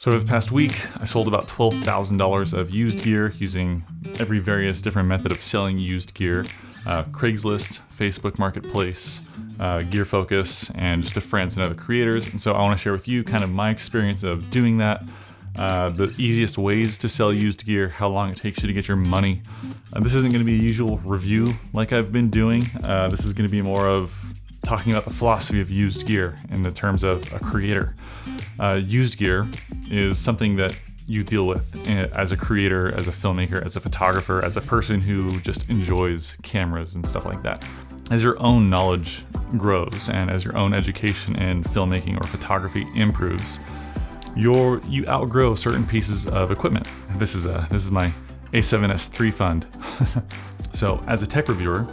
So over the past week, I sold about $12,000 of used gear using every various different method of selling used gear. Craigslist, Facebook Marketplace, GearFocus, and just to friends and other creators. And so I want to share with you kind of my experience of doing that, the easiest ways to sell used gear, how long it takes you to get your money. This isn't going to be a usual review like I've been doing. This is going to be more of talking about the philosophy of used gear in the terms of a creator. Used gear is something that you deal with as a creator, as a filmmaker, as a photographer, as a person who just enjoys cameras and stuff like that. As your own knowledge grows and as your own education in filmmaking or photography improves, you outgrow certain pieces of equipment. This is my A7S III fund. So as a tech reviewer,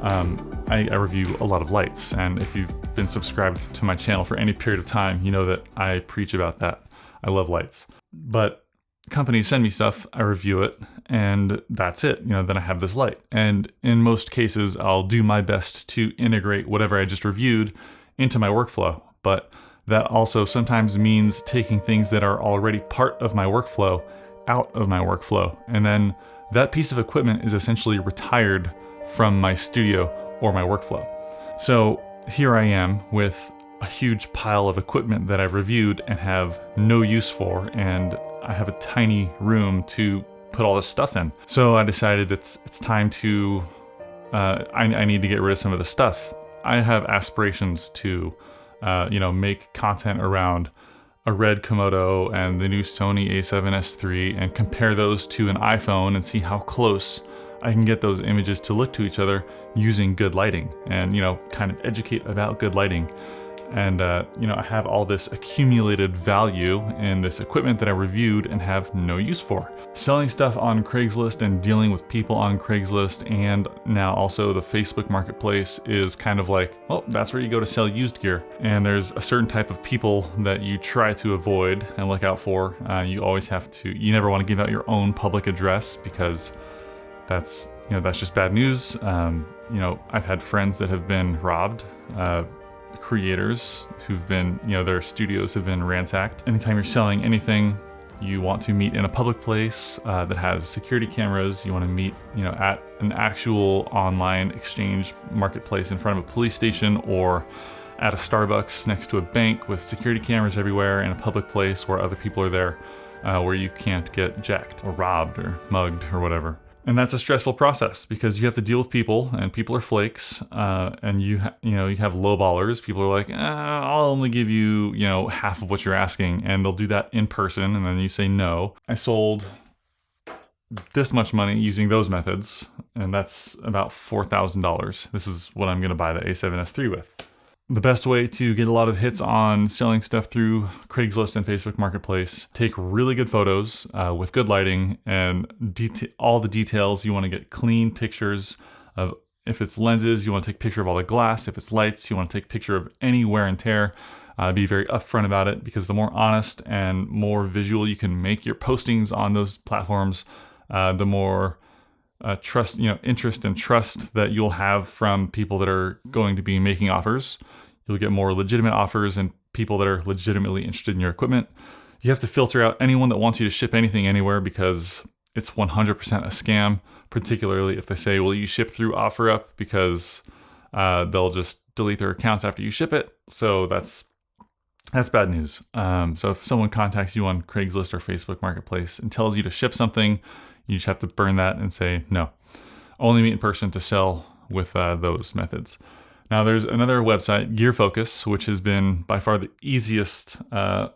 I review a lot of lights, and if you've been subscribed to my channel for any period of time, you know that I preach about that. I love lights. But companies send me stuff, I review it, and that's it. Then I have this light. And in most cases, I'll do my best to integrate whatever I just reviewed into my workflow. But that also sometimes means taking things that are already part of my workflow out of my workflow. And then that piece of equipment is essentially retired from my studio or my workflow. So here I am with a huge pile of equipment that I've reviewed and have no use for, and I have a tiny room to put all this stuff in. So I decided it's time to, I need to get rid of some of the stuff. I have aspirations to, make content around a red Komodo and the new Sony A7S III and compare those to an iPhone and see how close I can get those images to look to each other using good lighting and, kind of educate about good lighting. And, I have all this accumulated value in this equipment that I reviewed and have no use for. Selling stuff on Craigslist and dealing with people on Craigslist and now also the Facebook Marketplace is kind of like, well, that's where you go to sell used gear. And there's a certain type of people that you try to avoid and look out for. You never want to give out your own public address because that's just bad news. I've had friends that have been robbed, creators who've been, their studios have been ransacked. Anytime you're selling anything, you want to meet in a public place that has security cameras. You want to meet, at an actual online exchange marketplace in front of a police station or at a Starbucks next to a bank with security cameras everywhere in a public place where other people are there, where you can't get jacked or robbed or mugged or whatever. And that's a stressful process because you have to deal with people, and people are flakes, and you have lowballers. People are like, I'll only give you, half of what you're asking, and they'll do that in person, and then you say no. I sold this much money using those methods, and that's about $4,000. This is what I'm going to buy the A7S III with. The best way to get a lot of hits on selling stuff through Craigslist and Facebook Marketplace, take really good photos with good lighting and all the details. You want to get clean pictures of, if it's lenses, you want to take a picture of all the glass. If it's lights, you want to take a picture of any wear and tear. Be very upfront about it, because the more honest and more visual you can make your postings on those platforms, the more interest and trust that you'll have from people that are going to be making offers. You'll get more legitimate offers and people that are legitimately interested in your equipment. You have to filter out anyone that wants you to ship anything anywhere, because it's 100% a scam, particularly if they say, well, you ship through OfferUp, because they'll just delete their accounts after you ship it. So that's bad news. So if someone contacts you on Craigslist or Facebook Marketplace and tells you to ship something, you just have to burn that and say no. Only meet in person to sell with those methods. Now there's another website, GearFocus, which has been by far the easiest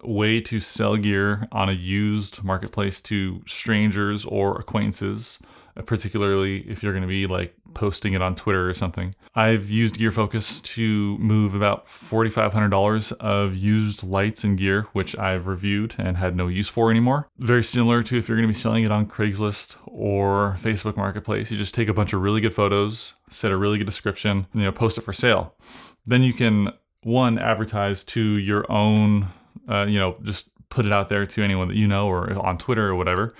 way to sell gear on a used marketplace to strangers or acquaintances, particularly if you're going to be like posting it on Twitter or something. I've used GearFocus to move about $4,500 of used lights and gear, which I've reviewed and had no use for anymore. Very similar to if you're going to be selling it on Craigslist or Facebook Marketplace. You just take a bunch of really good photos, set a really good description, post it for sale. Then you can, one, advertise to your own, just put it out there to anyone that you know or on Twitter or whatever.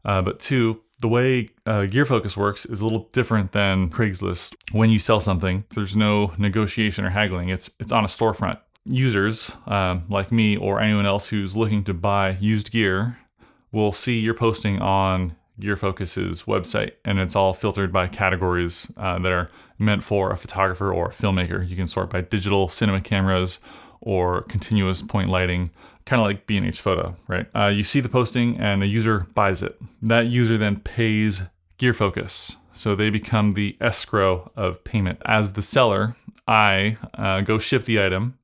But two, the way GearFocus works is a little different than Craigslist. When you sell something, there's no negotiation or haggling. It's on a storefront. users like me or anyone else who's looking to buy used gear will see your posting on GearFocus's website, and it's all filtered by categories that are meant for a photographer or a filmmaker. You can sort by digital cinema cameras or continuous point lighting, kind of like B&H Photo, right? You see the posting and a user buys it. That user then pays GearFocus. So they become the escrow of payment. As the seller, I go ship the item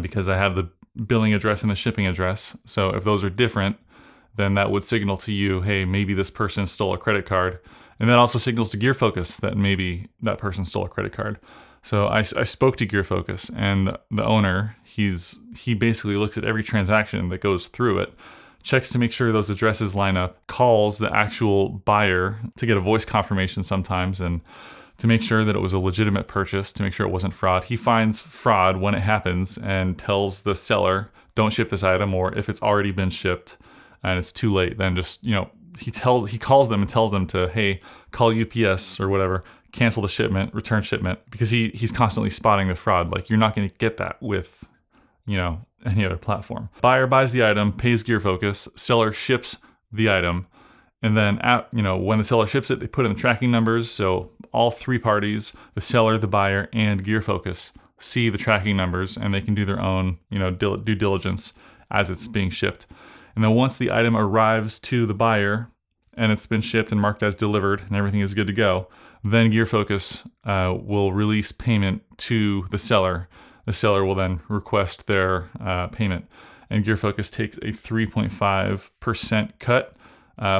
because I have the billing address and the shipping address. So if those are different, then that would signal to you, hey, maybe this person stole a credit card. And that also signals to GearFocus that maybe that person stole a credit card. So I spoke to GearFocus, and the owner, he basically looks at every transaction that goes through it, checks to make sure those addresses line up, calls the actual buyer to get a voice confirmation sometimes, and to make sure that it was a legitimate purchase, to make sure it wasn't fraud. He finds fraud when it happens and tells the seller, don't ship this item, or if it's already been shipped and it's too late, then just, he calls them and tells them to, hey, call UPS or whatever, cancel the shipment, return shipment, because he's constantly spotting the fraud. Like, you're not going to get that with, any other platform. Buyer buys the item, pays GearFocus, seller ships the item, and then when the seller ships it, they put in the tracking numbers. So all three parties, the seller, the buyer, and GearFocus, see the tracking numbers, and they can do their own, due diligence as it's being shipped. And then once the item arrives to the buyer and it's been shipped and marked as delivered and everything is good to go, then GearFocus will release payment to the seller. The seller will then request their payment, and GearFocus takes a 3.5% cut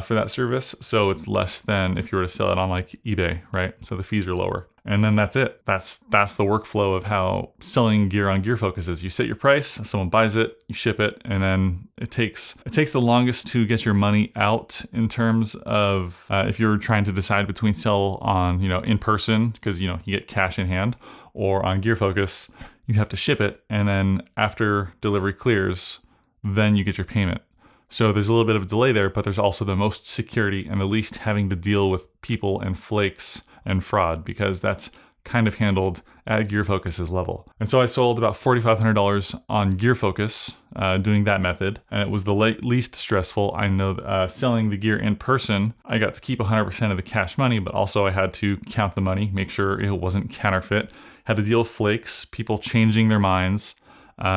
for that service. So it's less than if you were to sell it on like eBay, right? So the fees are lower. And then that's it. That's the workflow of how selling gear on GearFocus is. You set your price, someone buys it, you ship it, and then it takes the longest to get your money out in terms of if you're trying to decide between sell on, in person, because you get cash in hand, or on GearFocus, you have to ship it, and then after delivery clears, then you get your payment. So there's a little bit of a delay there, but there's also the most security and the least having to deal with people and flakes and fraud, because that's kind of handled at GearFocus's level. And so I sold about $4,500 on GearFocus doing that method, and it was the least stressful. I know selling the gear in person, I got to keep 100% of the cash money, but also I had to count the money, make sure it wasn't counterfeit, had to deal with flakes, people changing their minds,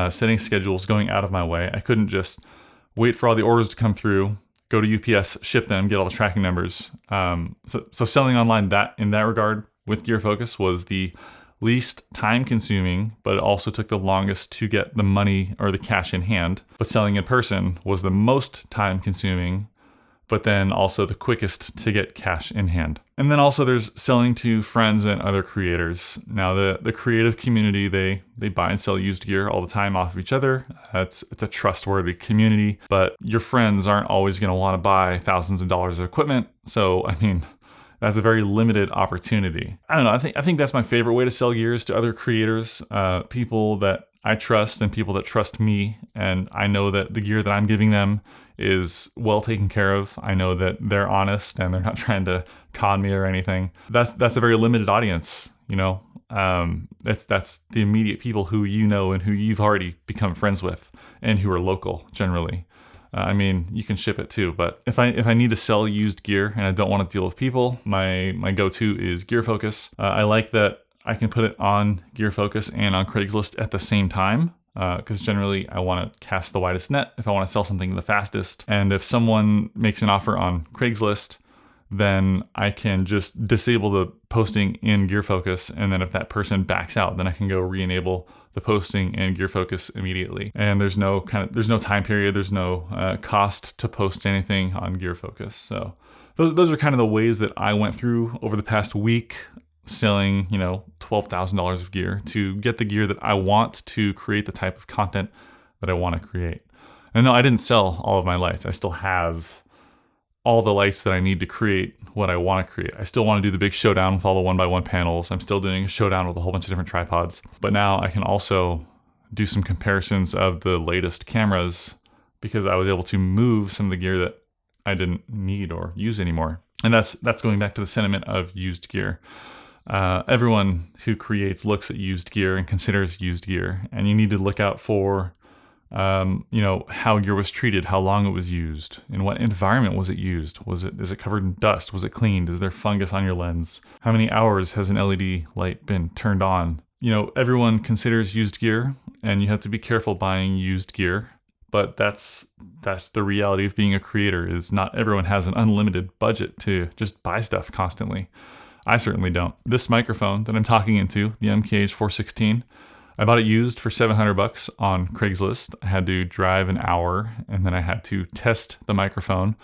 setting schedules, going out of my way. I couldn't just wait for all the orders to come through, go to UPS, ship them, get all the tracking numbers. So selling online in that regard with GearFocus was the least time consuming, but it also took the longest to get the money or the cash in hand. But selling in person was the most time consuming, but then also the quickest to get cash in hand. And then also there's selling to friends and other creators. Now the creative community, they buy and sell used gear all the time off of each other. It's a trustworthy community, but your friends aren't always going to want to buy thousands of dollars of equipment. So, that's a very limited opportunity. I don't know. I think that's my favorite way to sell gear is to other creators, people that I trust and people that trust me. And I know that the gear that I'm giving them is well taken care of. I know that they're honest and they're not trying to con me or anything. That's a very limited audience, That's the immediate people who and who you've already become friends with and who are local generally. You can ship it too, but if I need to sell used gear and I don't want to deal with people, my go-to is GearFocus. I like that I can put it on GearFocus and on Craigslist at the same time, because generally I want to cast the widest net if I want to sell something the fastest. And if someone makes an offer on Craigslist, then I can just disable the posting in GearFocus, and then if that person backs out, then I can go re-enable the posting in GearFocus immediately. And there's no time period, there's no cost to post anything on GearFocus. So those are kind of the ways that I went through over the past week, selling $12,000 of gear to get the gear that I want to create the type of content that I want to create. And no, I didn't sell all of my lights. I still have all the lights that I need to create what I want to create. I still want to do the big showdown with all the 1x1 panels. I'm still doing a showdown with a whole bunch of different tripods. But now I can also do some comparisons of the latest cameras because I was able to move some of the gear that I didn't need or use anymore. And that's going back to the sentiment of used gear. Everyone who creates looks at used gear and considers used gear, and you need to look out for how gear was treated, how long it was used, in what environment was it used. Is it covered in dust? Was it cleaned? Is there fungus on your lens? How many hours has an LED light been turned on? Everyone considers used gear, and you have to be careful buying used gear. But that's the reality of being a creator, is not everyone has an unlimited budget to just buy stuff constantly. I certainly don't. This microphone that I'm talking into, the MKH416, I bought it used for $700 on Craigslist. I had to drive an hour, and then I had to test the microphone,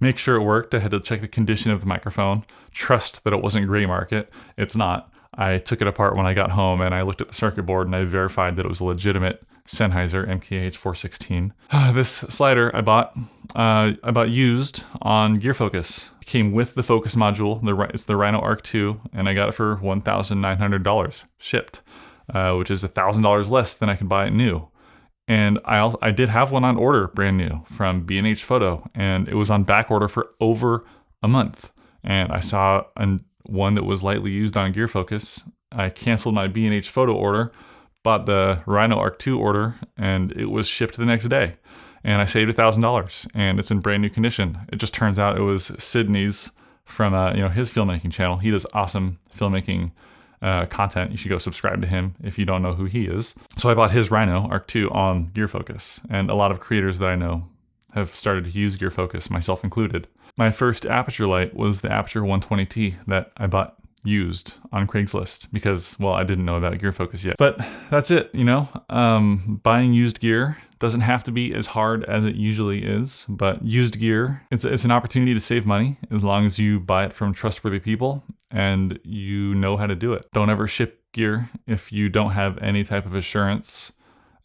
make sure it worked. I had to check the condition of the microphone, trust that it wasn't gray market. It's not. I took it apart when I got home, and I looked at the circuit board, and I verified that it was a legitimate Sennheiser MKH416. This slider I bought used on GearFocus. It came with the focus module. It's the Rhino Arc II, and I got it for $1,900 shipped, which is $1,000 less than I could buy it new. And I did have one on order, brand new, from B&H Photo, and it was on back order for over a month. And I saw one that was lightly used on GearFocus. I canceled my B&H Photo order, bought the Rhino Arc II order, and it was shipped the next day. And I saved $1,000, and it's in brand new condition. It just turns out it was Sydney's from his filmmaking channel. He does awesome filmmaking content. You should go subscribe to him if you don't know who he is. So I bought his Rhino Arc II on GearFocus, and a lot of creators that I know have started to use GearFocus, myself included. My first aperture light was the Aperture 120T that I bought used on Craigslist because, well, I didn't know about GearFocus yet. But that's it, buying used gear doesn't have to be as hard as it usually is, but used gear, it's an opportunity to save money as long as you buy it from trustworthy people and you know how to do it. Don't ever ship gear if you don't have any type of assurance.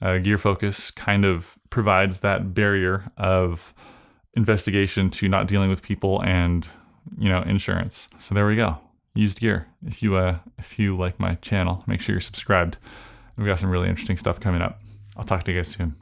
GearFocus kind of provides that barrier of investigation to not dealing with people and, insurance. So there we go. Used gear. If you like my channel, make sure you're subscribed. We've got some really interesting stuff coming up. I'll talk to you guys soon.